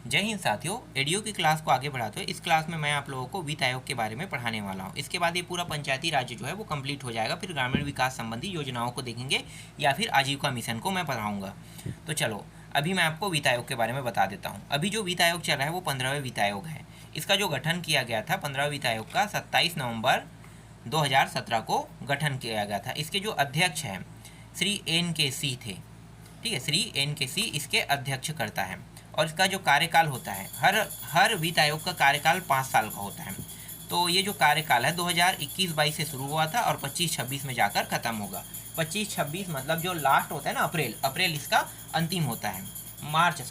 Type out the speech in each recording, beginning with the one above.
जय हिंद साथियों, एडीओ की क्लास को आगे बढ़ाते हुए इस क्लास में मैं आप लोगों को वित्त आयोग के बारे में पढ़ाने वाला हूँ। इसके बाद ये पूरा पंचायती राज्य जो है वो कंप्लीट हो जाएगा। फिर ग्रामीण विकास संबंधी योजनाओं को देखेंगे या फिर आजीविका मिशन को मैं पढ़ाऊँगा। तो चलो अभी मैं आपको वित्त आयोग के बारे में बता देता हूँ। अभी जो वित्त आयोग चल रहा है वो 15वें वित्त आयोग है। इसका जो गठन किया गया था 15वें वित्त आयोग का 27 नवंबर 2017 को गठन किया गया था। इसके जो अध्यक्ष हैं श्री NK थे। ठीक है, श्री NK इसके अध्यक्ष करता है। और इसका जो कार्यकाल होता है, हर वित्त आयोग का कार्यकाल 5 साल का होता है। तो ये जो कार्यकाल है 2021-22 से शुरू हुआ था और 25-26 में जाकर ख़त्म होगा। 25-26 मतलब जो लास्ट होता है ना, अप्रैल इसका अंतिम होता है। मार्च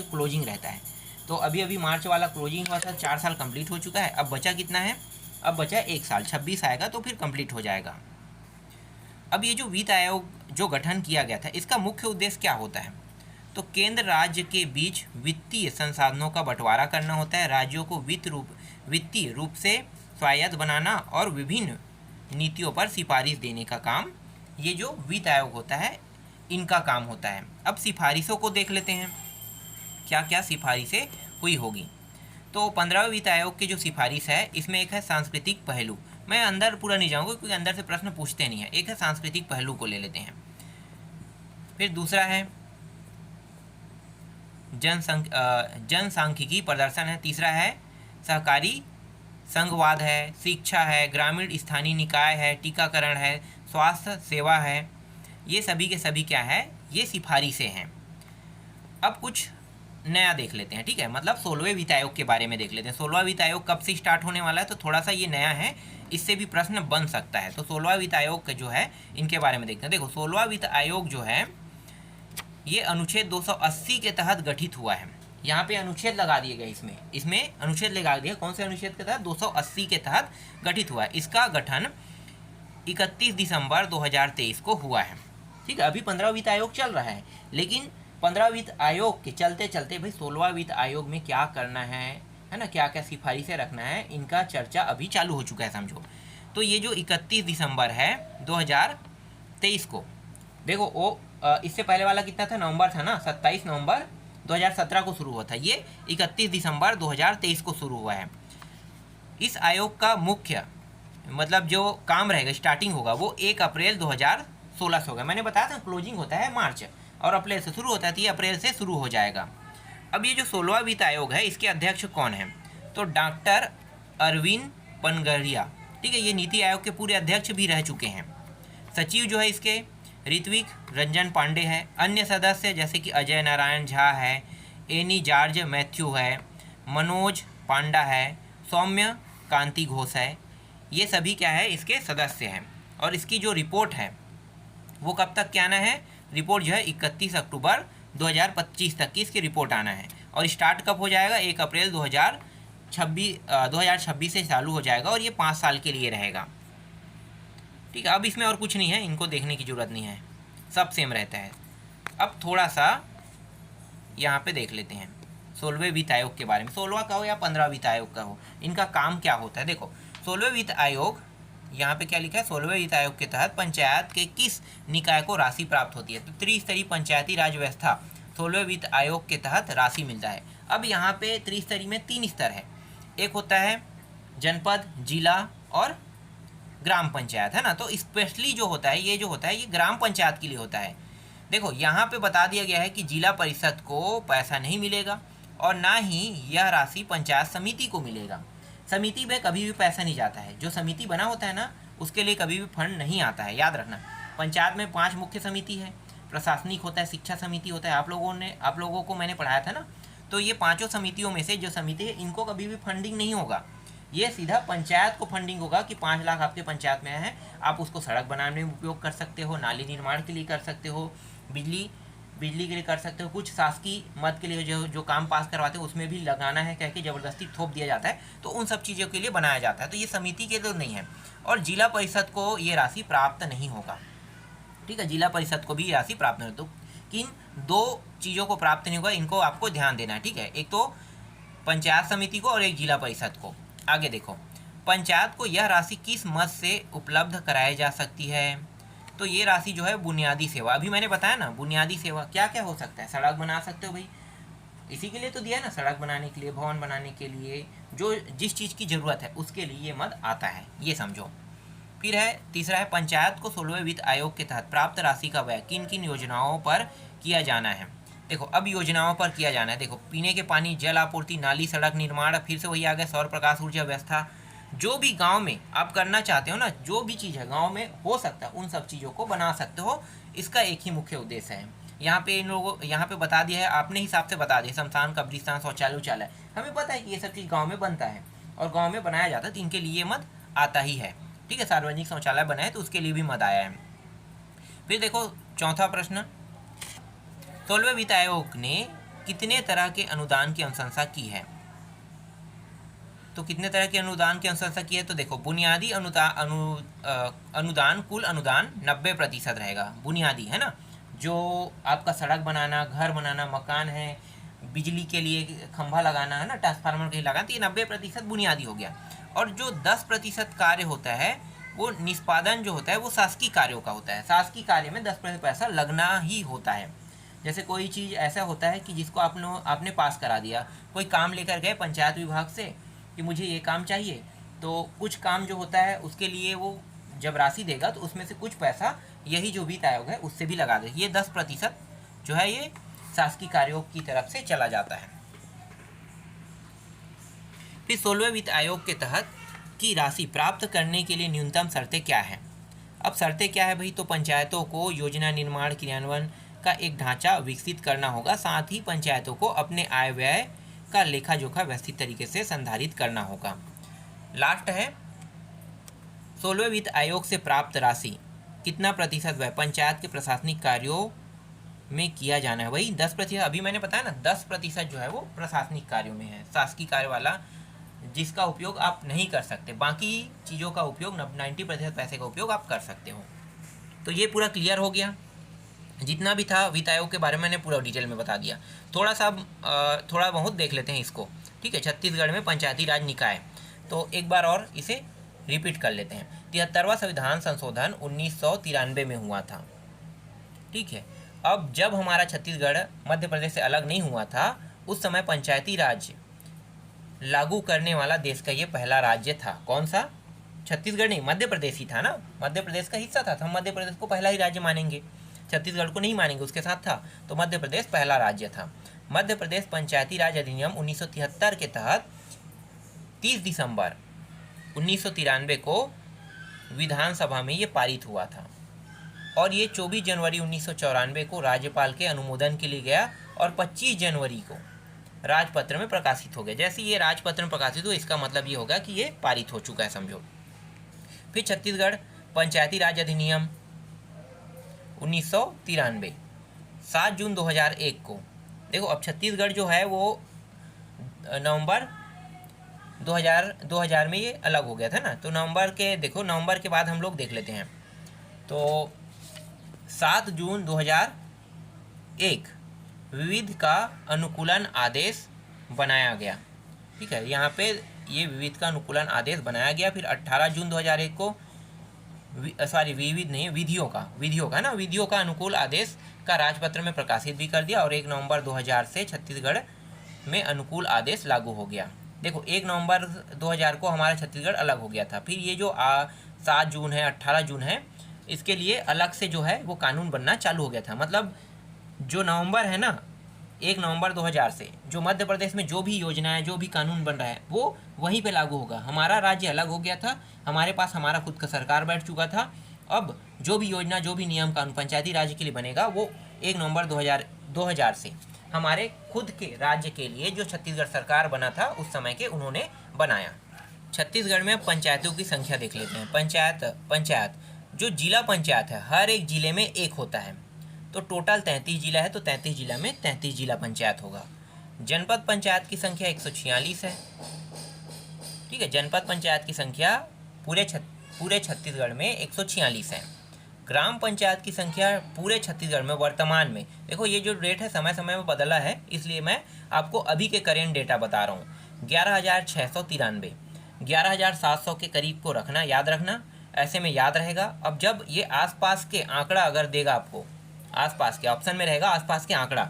क्लोजिंग रहता है। तो अभी अभी मार्च वाला क्लोजिंग हुआ था, 4 साल कंप्लीट हो चुका है। अब बचा कितना है? अब बचा 1 साल, 26 आएगा तो फिर कंप्लीट हो जाएगा। अब ये जो वित्त आयोग जो गठन किया गया था, इसका मुख्य उद्देश्य क्या होता है? तो केंद्र राज्य के बीच वित्तीय संसाधनों का बंटवारा करना होता है, राज्यों को वित्तीय रूप से स्वायत्त बनाना और विभिन्न नीतियों पर सिफारिश देने का काम ये जो वित्त आयोग होता है इनका काम होता है। अब सिफारिशों को देख लेते हैं, क्या क्या सिफारिशें हुई होगी। तो 15वें वित्त आयोग की जो सिफारिश है इसमें एक है सांस्कृतिक पहलू। मैं अंदर पूरा नहीं जाऊँगा क्योंकि अंदर से प्रश्न पूछते नहीं है। एक है सांस्कृतिक पहलू को ले लेते हैं। फिर दूसरा है जनसांख्यिकी प्रदर्शन है। तीसरा है सहकारी संघवाद है, शिक्षा है, ग्रामीण स्थानीय निकाय है, टीकाकरण है, स्वास्थ्य सेवा है। ये सभी के सभी क्या है? ये सिफारिशें हैं। अब कुछ नया देख लेते हैं। ठीक है, मतलब 16वें वित्त आयोग के बारे में देख लेते हैं। 16वां वित्त आयोग कब से स्टार्ट होने वाला है, तो थोड़ा सा ये नया है, इससे भी प्रश्न बन सकता है। तो 16वां वित्त आयोग का जो है इनके बारे में देखते हैं। देखो 16वां वित्त आयोग जो है ये अनुच्छेद 280 के तहत गठित हुआ है। यहाँ पे अनुच्छेद लगा दिए गए, इसमें अनुच्छेद लगा दिया। कौन से अनुच्छेद के तहत? 280 के तहत गठित हुआ है। इसका गठन 31 दिसंबर 2023 को हुआ है। ठीक है, अभी 15वां वित्त आयोग चल रहा है, लेकिन 15वां वित्त आयोग के चलते चलते भाई 16वां वित्त आयोग में क्या करना है ना, क्या क्या सिफारिशें रखना है, इनका चर्चा अभी चालू हो चुका है, समझो। तो ये जो 31 दिसंबर है 2023 को, देखो वो इससे पहले वाला कितना था? नवंबर था ना, 27 नवंबर 2017 को शुरू हुआ था। ये 31 दिसंबर 2023 को शुरू हुआ है। इस आयोग का मुख्य मतलब जो काम रहेगा, स्टार्टिंग होगा वो 1 अप्रैल 2016 से होगा। मैंने बताया था क्लोजिंग होता है मार्च और अप्रैल से शुरू होता है, तो ये अप्रैल से शुरू हो जाएगा। अब ये जो 16वां वित्त आयोग है इसके अध्यक्ष कौन है? तो डॉक्टर अरविंद पनगड़िया। ठीक है, ये नीति आयोग के पूरे अध्यक्ष भी रह चुके हैं। सचिव जो है इसके ऋत्विक रंजन पांडे है। अन्य सदस्य जैसे कि अजय नारायण झा है, एनी जॉर्ज मैथ्यू है, मनोज पांडा है, सौम्य कांति घोष है। ये सभी क्या है? इसके सदस्य हैं। और इसकी जो रिपोर्ट है वो कब तक क्या आना है? रिपोर्ट जो है 31 अक्टूबर 2025 तक की इसकी रिपोर्ट आना है। और स्टार्ट कब हो जाएगा? 1 अप्रैल 2026 से चालू हो जाएगा और ये 5 साल के लिए रहेगा। ठीक है, अब इसमें और कुछ नहीं है, इनको देखने की ज़रूरत नहीं है, सब सेम रहता है। अब थोड़ा सा यहाँ पे देख लेते हैं 16वें वित्त आयोग के बारे में। 16वां का हो या 15वां वित्त आयोग का हो, इनका काम क्या होता है? देखो 16वें वित्त आयोग, यहाँ पे क्या लिखा है? 16वें वित्त आयोग के तहत पंचायत के किस निकाय को राशि प्राप्त होती है? तो त्रिस्तरीय पंचायती राज व्यवस्था 16वें वित्त आयोग के तहत राशि मिलता है। अब यहाँ पे त्रिस्तरीय में 3 स्तर है। एक होता है जनपद, जिला और ग्राम पंचायत, है ना। तो स्पेशली जो होता है ये ग्राम पंचायत के लिए होता है। देखो यहाँ पे बता दिया गया है कि जिला परिषद को पैसा नहीं मिलेगा और ना ही यह राशि पंचायत समिति को मिलेगा। समिति में कभी भी पैसा नहीं जाता है। जो समिति बना होता है ना, उसके लिए कभी भी फंड नहीं आता है, याद रखना। पंचायत में 5 मुख्य समिति है, प्रशासनिक होता है, शिक्षा समिति होता है। आप लोगों को मैंने पढ़ाया था ना। तो ये 5 समितियों में से जो समिति है इनको कभी भी फंडिंग नहीं होगा। ये सीधा पंचायत को फंडिंग होगा कि 5 लाख आपके पंचायत में है, आप उसको सड़क बनाने में उपयोग कर सकते हो, नाली निर्माण के लिए कर सकते हो, बिजली के लिए कर सकते हो, कुछ शासकीय मद के लिए जो काम पास करवाते हैं उसमें भी लगाना है, कह के ज़बरदस्ती थोप दिया जाता है। तो उन सब चीज़ों के लिए बनाया जाता है। तो ये समिति के तो नहीं है। और जिला परिषद को ये राशि प्राप्त नहीं होगा। ठीक है, जिला परिषद को भी ये राशि प्राप्त नहीं होगी। तो किन 2 चीज़ों को प्राप्त नहीं होगा, इनको आपको ध्यान देना है। ठीक है, एक तो पंचायत समिति को और एक जिला परिषद को। आगे देखो, पंचायत को यह राशि किस मद से उपलब्ध कराई जा सकती है? तो ये राशि जो है बुनियादी सेवा, अभी मैंने बताया ना, बुनियादी सेवा क्या क्या हो सकता है? सड़क बना सकते हो भाई, इसी के लिए तो दिया है ना, सड़क बनाने के लिए, भवन बनाने के लिए, जो जिस चीज़ की ज़रूरत है उसके लिए ये मद आता है, ये समझो। फिर है तीसरा है पंचायत को 16वें वित्त आयोग के तहत प्राप्त राशि का व्यय किन किन योजनाओं पर किया जाना है। देखो अब योजनाओं पर किया जाना है, देखो पीने के पानी, जल आपूर्ति, नाली सड़क निर्माण, फिर से वही आ गया सौर प्रकाश ऊर्जा व्यवस्था। जो भी गांव में आप करना चाहते हो ना, जो भी चीज़ है गांव में हो सकता है, उन सब चीज़ों को बना सकते हो। इसका एक ही मुख्य उद्देश्य है। यहाँ पे इन लोगों यहाँ पे बता दिया है, आपने हिसाब से बता दिया, शमशान, कब्रिस्तान, शौचालय उचालय, हमें पता है कि ये सब चीज़ गाँव में बनता है और गाँव में बनाया जाता है, तो इनके लिए मत आता ही है। ठीक है, सार्वजनिक शौचालय बनाए तो उसके लिए भी मद आया है। फिर देखो चौथा प्रश्न, 16वें वित्त आयोग ने कितने तरह के अनुदान की अनुशंसा की है। तो कितने तरह के अनुदान की अनुशंसा की है, तो देखो बुनियादी अनुदान कुल अनुदान 90% रहेगा। बुनियादी है ना, जो आपका सड़क बनाना, घर बनाना, मकान है, बिजली के लिए खंभा लगाना है ना, ट्रांसफार्मर कहीं लगाना, तो ये 90% बुनियादी हो गया। और जो 10% कार्य होता है वो निष्पादन जो होता है वो शासकीय कार्यों का होता है। शासकीय कार्य में 10% पैसा लगना ही होता है। जैसे कोई चीज़ ऐसा होता है कि जिसको आपने पास करा दिया, कोई काम लेकर गए पंचायत विभाग से कि मुझे ये काम चाहिए, तो कुछ काम जो होता है उसके लिए वो जब राशि देगा तो उसमें से कुछ पैसा यही जो वित्त आयोग है उससे भी लगा दे। ये 10% जो है ये शासकीय कार्यों की तरफ से चला जाता है। फिर 16वें वित्त आयोग के तहत की राशि प्राप्त करने के लिए न्यूनतम शर्तें क्या है। अब शर्तें क्या है भाई, तो पंचायतों को योजना निर्माण क्रियान्वयन का एक ढांचा विकसित करना होगा, साथ ही पंचायतों को अपने आय व्यय का लेखा जोखा व्यवस्थित तरीके से संधारित करना होगा। लास्ट है 16वें वित्त आयोग से प्राप्त राशि कितना प्रतिशत व्यय पंचायत के प्रशासनिक कार्यों में किया जाना है। वही 10%, अभी मैंने बताया ना 10% जो है वो प्रशासनिक कार्यों में है, शासकीय कार्य वाला, जिसका उपयोग आप नहीं कर सकते, बाकी चीज़ों का उपयोग 90% पैसे का उपयोग आप कर सकते हो। तो ये पूरा क्लियर हो गया, जितना भी था वित्त आयोग के बारे में मैंने पूरा डिटेल में बता दिया। थोड़ा बहुत देख लेते हैं इसको। ठीक है, छत्तीसगढ़ में पंचायती राज निकाय, तो एक बार और इसे रिपीट कर लेते हैं। 73वां संविधान संशोधन 1993 में हुआ था। ठीक है, अब जब हमारा छत्तीसगढ़ मध्य प्रदेश से अलग नहीं हुआ था, उस समय पंचायती राज लागू करने वाला देश का ये पहला राज्य था। कौन सा? छत्तीसगढ़ नहीं, मध्य प्रदेश ही था ना, मध्य प्रदेश का हिस्सा था, तो हम मध्य प्रदेश को पहला ही राज्य मानेंगे, छत्तीसगढ़ को नहीं मानेंगे, उसके साथ था, तो मध्य प्रदेश पहला राज्य था। मध्य प्रदेश पंचायती राज अधिनियम 1973 के तहत 30 दिसंबर 1993 को विधानसभा में ये पारित हुआ था और ये 24 जनवरी 1994 को राज्यपाल के अनुमोदन के लिए गया और 25 जनवरी को राजपत्र में प्रकाशित हो गया। जैसे ये राजपत्र में प्रकाशित हो, इसका मतलब ये होगा कि ये पारित हो चुका है, समझो। फिर छत्तीसगढ़ पंचायती राज अधिनियम 1993 7 जून 2001 को, देखो अब छत्तीसगढ़ जो है वो नवंबर 2000 में ये अलग हो गया था ना, तो नवंबर के बाद हम लोग देख लेते हैं। तो 7 जून 2001 विविध का अनुकूलन आदेश बनाया गया। ठीक है, यहाँ पे ये विविध का अनुकूलन आदेश बनाया गया। फिर 18 जून 2001 को विधियों का अनुकूल आदेश का राजपत्र में प्रकाशित भी कर दिया और 1 नवंबर 2000 से छत्तीसगढ़ में अनुकूल आदेश लागू हो गया। देखो 1 नवंबर 2000 को हमारा छत्तीसगढ़ अलग हो गया था। फिर ये जो 7 जून है, 18 जून है, इसके लिए अलग से जो है वो कानून बनना चालू हो गया था। मतलब जो नवंबर है ना, 1 नवंबर 2000 से जो मध्य प्रदेश में जो भी योजना है, जो भी कानून बन रहा है, वो वहीं पे लागू होगा। हमारा राज्य अलग हो गया था, हमारे पास हमारा खुद का सरकार बैठ चुका था। अब जो भी योजना, जो भी नियम कानून पंचायती राज्य के लिए बनेगा, वो 1 नवंबर 2000 से हमारे खुद के राज्य के लिए जो छत्तीसगढ़ सरकार बना था उस समय के उन्होंने बनाया। छत्तीसगढ़ में पंचायतों की संख्या देख लेते हैं। पंचायत जो जिला पंचायत है, हर एक जिले में एक होता है। तो टोटल 33 जिला है, तो 33 जिला में 33 जिला पंचायत होगा। जनपद पंचायत की संख्या 146 है। ठीक है, जनपद पंचायत की संख्या पूरे छत्तीसगढ़ में 146 है। ग्राम पंचायत की संख्या पूरे छत्तीसगढ़ में वर्तमान में, देखो ये जो रेट है समय समय में बदला है, इसलिए मैं आपको अभी के करेंट डेटा बता रहा हूँ। 11,693, 11,700 के करीब को रखना, याद रखना, ऐसे में याद रहेगा। अब जब ये आसपास के आंकड़ा अगर देगा आपको, आसपास के ऑप्शन में रहेगा आसपास के आंकड़ा,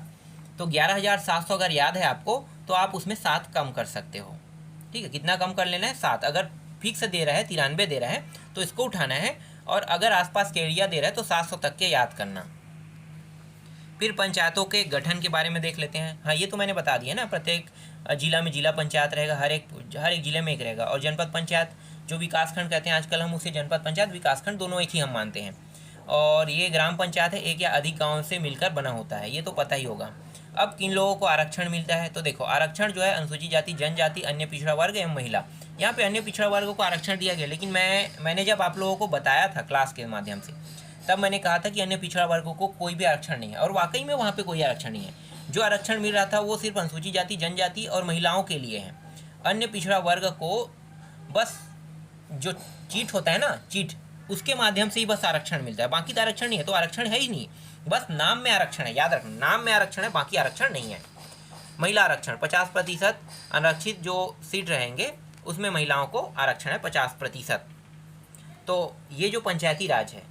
तो 11,700 अगर याद है आपको तो आप उसमें 7 कम कर सकते हो। ठीक है, कितना कम कर लेना है? 7। अगर फिक्स दे रहा है 93 दे रहा है तो इसको उठाना है, और अगर आसपास के एरिया दे रहा है तो 700 तक के याद करना। फिर पंचायतों के गठन के बारे में देख लेते हैं। हाँ, ये तो मैंने बता दिया ना, प्रत्येक जिला में जिला पंचायत रहेगा, हर एक जिले में एक रहेगा। और जनपद पंचायत जो विकासखंड कहते हैं आजकल, हम उसे जनपद पंचायत विकासखंड दोनों एक ही हम मानते हैं। और ये ग्राम पंचायत है, एक या अधिक गाँव से मिलकर बना होता है, ये तो पता ही होगा। अब किन लोगों को आरक्षण मिलता है? तो देखो, आरक्षण जो है अनुसूचित जाति, जनजाति, अन्य पिछड़ा वर्ग एवं महिला। यहाँ पे अन्य पिछड़ा वर्ग को आरक्षण दिया गया, लेकिन मैंने जब आप लोगों को बताया था क्लास के माध्यम से, तब मैंने कहा था कि अन्य पिछड़ा वर्गों को कोई भी आरक्षण नहीं है, और वाकई में वहाँ पे कोई आरक्षण नहीं है। जो आरक्षण मिल रहा था वो सिर्फ अनुसूचित जाति, जनजाति और महिलाओं के लिए है। अन्य पिछड़ा वर्ग को बस जो चीट होता है ना, चीट, उसके माध्यम से ही बस आरक्षण मिलता है, बाकी तो आरक्षण नहीं है। तो आरक्षण है ही नहीं, बस नाम में आरक्षण है, याद रखना, नाम में आरक्षण है, बाकी आरक्षण नहीं है। महिला आरक्षण 50% आरक्षित जो सीट रहेंगे उसमें महिलाओं को आरक्षण है 50%। तो ये जो पंचायती राज है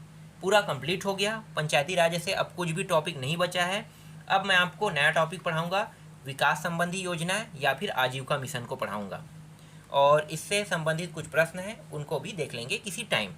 पूरा कंप्लीट हो गया। पंचायती राज से अब कुछ भी टॉपिक नहीं बचा है। अब मैं आपको नया टॉपिक पढ़ाऊंगा, विकास संबंधी योजना या फिर आजीविका मिशन को पढ़ाऊंगा, और इससे संबंधित कुछ प्रश्न हैं उनको भी देख लेंगे किसी टाइम।